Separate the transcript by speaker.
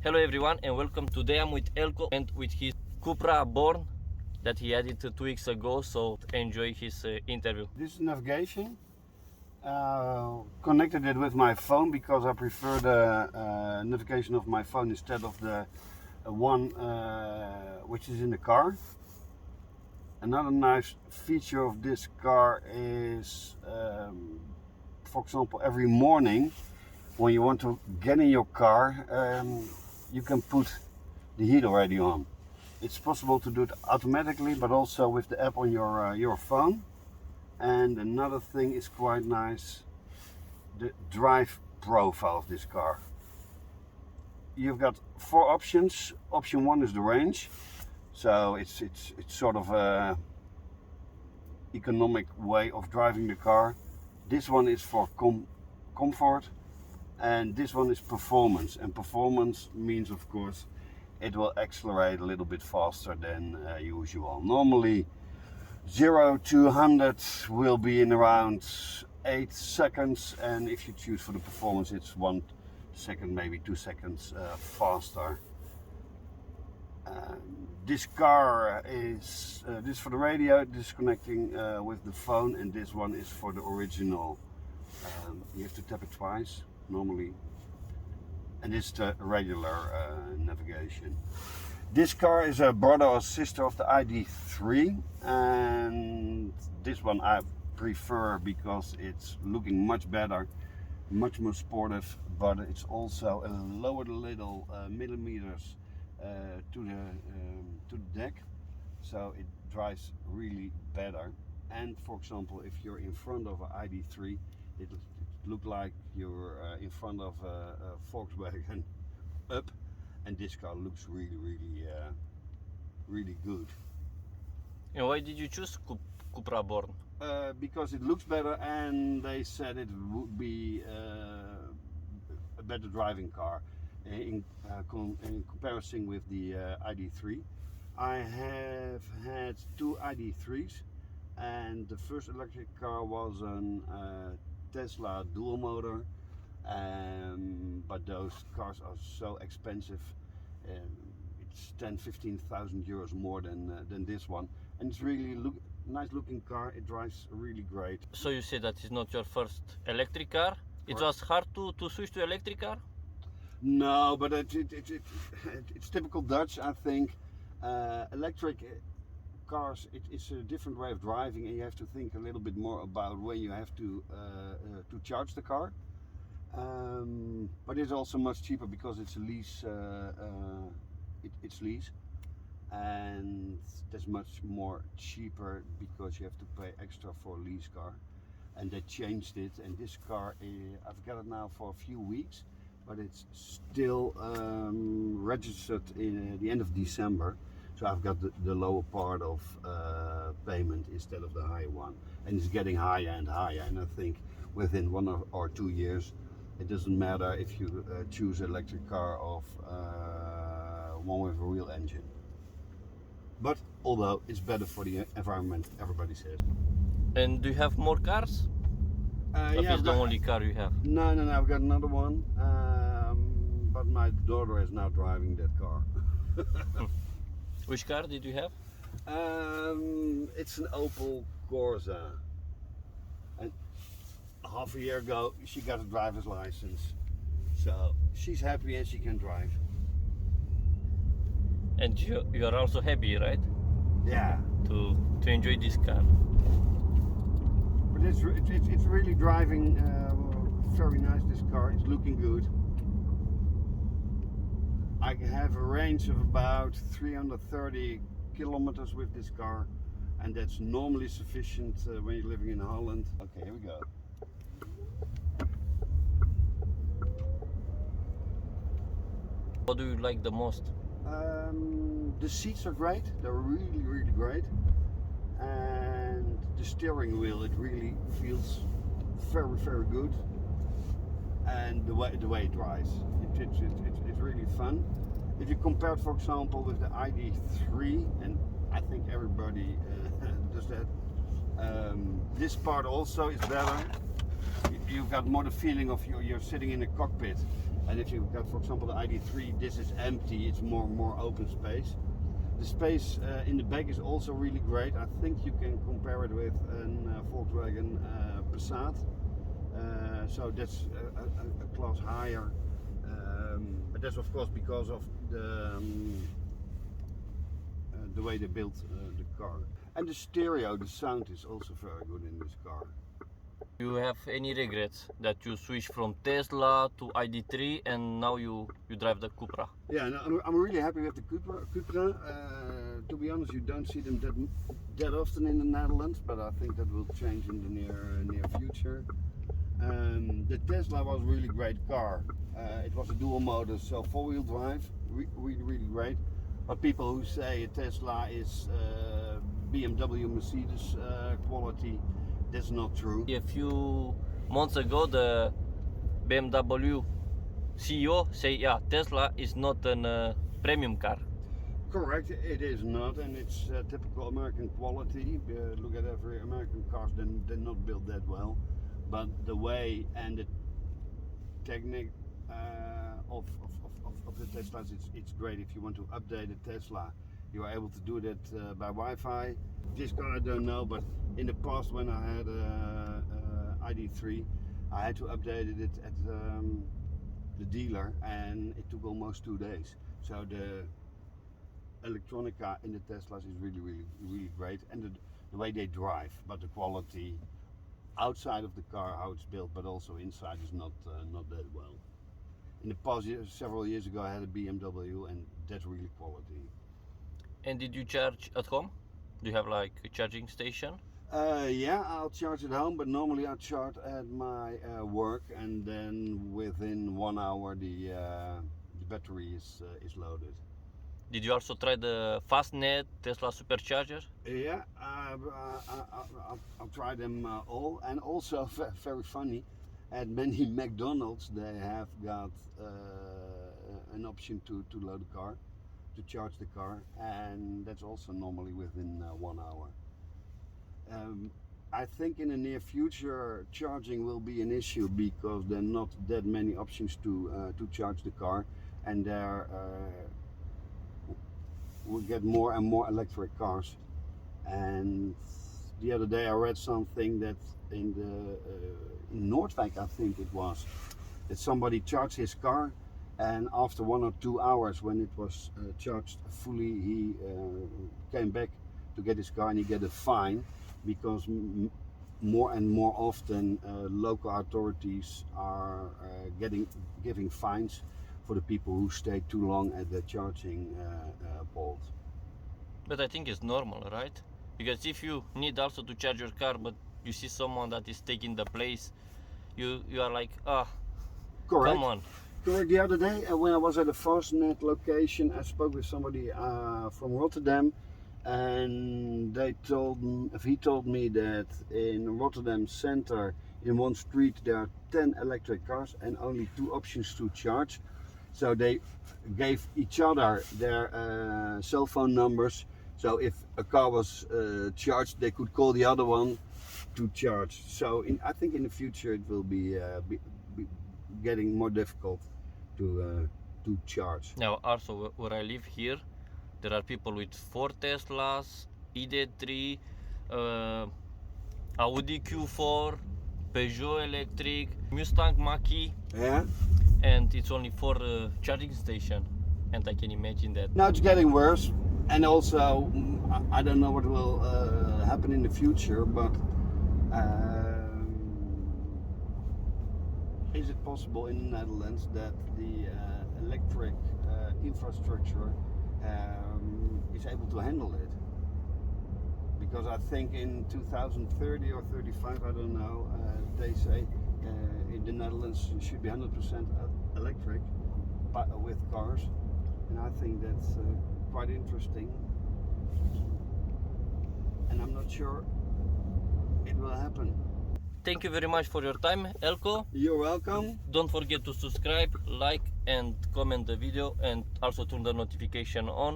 Speaker 1: Hello everyone and welcome. Today I'm with Eelko and with his Cupra Born that he added 2 weeks ago, so enjoy his interview.
Speaker 2: This is navigation. Connected it with my phone because I prefer the navigation of my phone instead of the one which is in the car. Another nice feature of this car is, for example, every morning when you want to get in your car, you can put the heat already on. It's possible to do it automatically, but also with the app on your phone. And another thing is quite nice, the drive profile of this car. You've got 4 options. Option 1 is the range, so it's sort of a economic way of driving the car. This one is for comfort, and this one is performance. And performance means, of course, it will accelerate a little bit faster than usual. Normally 0 to 100 will be in around 8 seconds, and if you choose for the performance, it's 1 second, maybe 2 seconds faster. This car is this for the radio, this connecting with the phone, and this one is for the original. You have to tap it twice normally, and it's the regular navigation. This car is a brother or sister of the ID3, and this one I prefer because it's looking much better, much more sportive, but it's also lowered a little millimeters to the deck, so it drives really better. And for example, if you're in front of an ID3, it look like you're in front of a Volkswagen up, and this car looks really good.
Speaker 1: And why did you choose Cupra Born?
Speaker 2: Because it looks better, and they said it would be a better driving car in comparison with the ID3. I have had 2 ID3s, and the first electric car was an Tesla dual motor, but those cars are so expensive. It's 10,000–15,000 euros more than this one, and it's really nice looking car. It drives really great.
Speaker 1: So you said that it's not your first electric car. It was hard to switch to electric car?
Speaker 2: No, but it's typical Dutch, I think. Electric cars, it's a different way of driving, and you have to think a little bit more about when you have to charge the car. But it's also much cheaper because it's a lease. It's lease, and that's much more cheaper because you have to pay extra for a lease car. And they changed it, and this car, I've got it now for a few weeks, but it's still registered in the end of December. So I've got the lower part of payment instead of the higher one, and it's getting higher and higher. And I think within 1 or 2 years, it doesn't matter if you choose an electric car of one with a real engine. But although it's better for the environment, everybody says.
Speaker 1: And do you have more cars?
Speaker 2: Yeah,
Speaker 1: is the only car you have?
Speaker 2: No, I've got another one, but my daughter is now driving that car.
Speaker 1: Which car did you have?
Speaker 2: It's an Opel Corsa, and half a year ago she got a driver's license, so she's happy and she can drive.
Speaker 1: And you are also happy, right?
Speaker 2: Yeah.
Speaker 1: To enjoy this car.
Speaker 2: But it's really driving very nice. This car is looking good. I have a range of about 330 kilometers with this car, and that's normally sufficient when you're living in Holland. Okay, here we go.
Speaker 1: What do you like the most?
Speaker 2: The seats are great. They're really great, and the steering wheel, it really feels very good. And the way it drives, it's really fun. If you compare it, for example, with the ID3, and I think everybody does that, this part also is better. You've got more the feeling of you're sitting in a cockpit, And if you've got, for example, the ID3, this is empty. It's more open space. The space in the back is also really great. I think you can compare it with a Volkswagen Passat. So that's a class higher. But that's of course because of the way they built the car. And the stereo, the sound is also very good in this car.
Speaker 1: Do you have any regrets that you switched from Tesla to ID3 and now you drive the Cupra?
Speaker 2: Yeah, no, I'm really happy with the Cupra. To be honest, you don't see them that often in the Netherlands, but I think that will change in the near future. The Tesla was a really great car. It was a dual motor, so four-wheel drive, really great. But people who say a Tesla is BMW, Mercedes quality, that's not true.
Speaker 1: A few months ago, the BMW CEO said, yeah, Tesla is not a premium car.
Speaker 2: Correct, it is not, and it's typical American quality. Look at every American cars, they're not built that well. But the way and the technique of the Teslas, it's great. If you want to update a Tesla, you are able to do that by Wi-Fi. This car I don't know, but in the past when I had ID3, I had to update it at the dealer, and it took almost 2 days. So the electronica in the Teslas is really great, and the way they drive, but the quality outside of the car, how it's built, but also inside is not that well. In the past several years ago, I had a BMW, and that's really quality.
Speaker 1: And did you charge at home? Do you have like a charging station?
Speaker 2: Yeah, I'll charge at home, but normally I charge at my work, and then within 1 hour the battery is loaded.
Speaker 1: Did you also try the Fastnet Tesla supercharger?
Speaker 2: Yeah, I'll try them all, and also very funny, at many McDonald's they have got an option to load the car, to charge the car, and that's also normally within 1 hour. I think in the near future charging will be an issue because there are not that many options to charge the car, and there we'll get more and more electric cars. And the other day I read something that in Noordwijk, I think it was, that somebody charged his car, and after 1 or 2 hours when it was charged fully, he came back to get his car, and he get a fine because more and more often local authorities are giving fines for the people who stay too long at the charging poles.
Speaker 1: But I think it's normal, right? Because if you need also to charge your car, but you see someone that is taking the place, you are like,
Speaker 2: Correct.
Speaker 1: Come on.
Speaker 2: Correct. The other day when I was at a Fastnet location, I spoke with somebody from Rotterdam, and he told me that in Rotterdam center, in one street, there are 10 electric cars and only 2 options to charge. So they gave each other their cell phone numbers. So if a car was charged, they could call the other one to charge. So I think in the future it will be getting more difficult to charge.
Speaker 1: Now also where I live here, there are people with 4 Teslas, ID3, Audi Q4, Peugeot electric, Mustang Mach-E.
Speaker 2: Yeah.
Speaker 1: And it's only 4 charging station, and I can imagine that.
Speaker 2: Now it's getting worse, and also I don't know what will happen in the future, but is it possible in the Netherlands that the electric infrastructure is able to handle it? Because I think in 2030 or 35, I don't know, they say in the Netherlands it should be 100% electric with cars, and I think that's quite interesting, and I'm not sure it will happen.
Speaker 1: Thank you very much for your time, Eelko.
Speaker 2: You're welcome.
Speaker 1: Don't forget to subscribe, like and comment the video, and also turn the notification on.